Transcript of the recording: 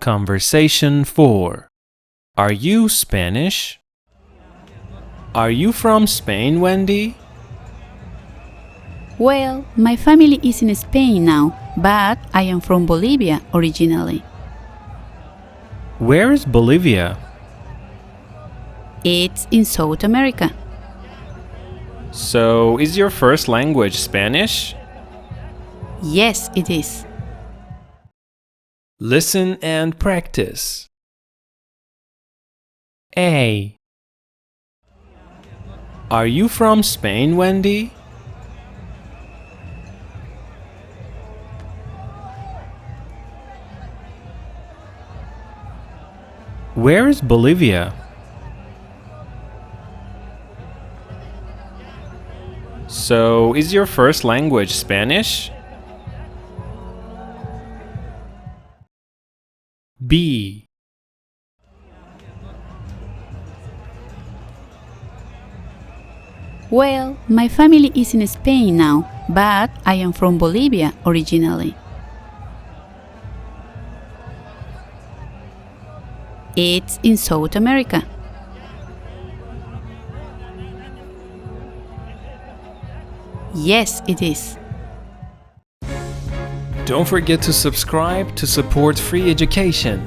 Conversation 4. Are you Spanish? Are you from Spain, Wendy? Well, my family is in Spain now, but I am from Bolivia originally. Where is Bolivia? It's in South America. So, is your first language Spanish? Yes, it is. Listen and practice. A. Are you from Spain, Wendy? Where is Bolivia? So, is your first language Spanish? B. Well, my family is in Spain now, but I am from Bolivia originally. It's in South America. Yes, it is. Don't forget to subscribe to support free education.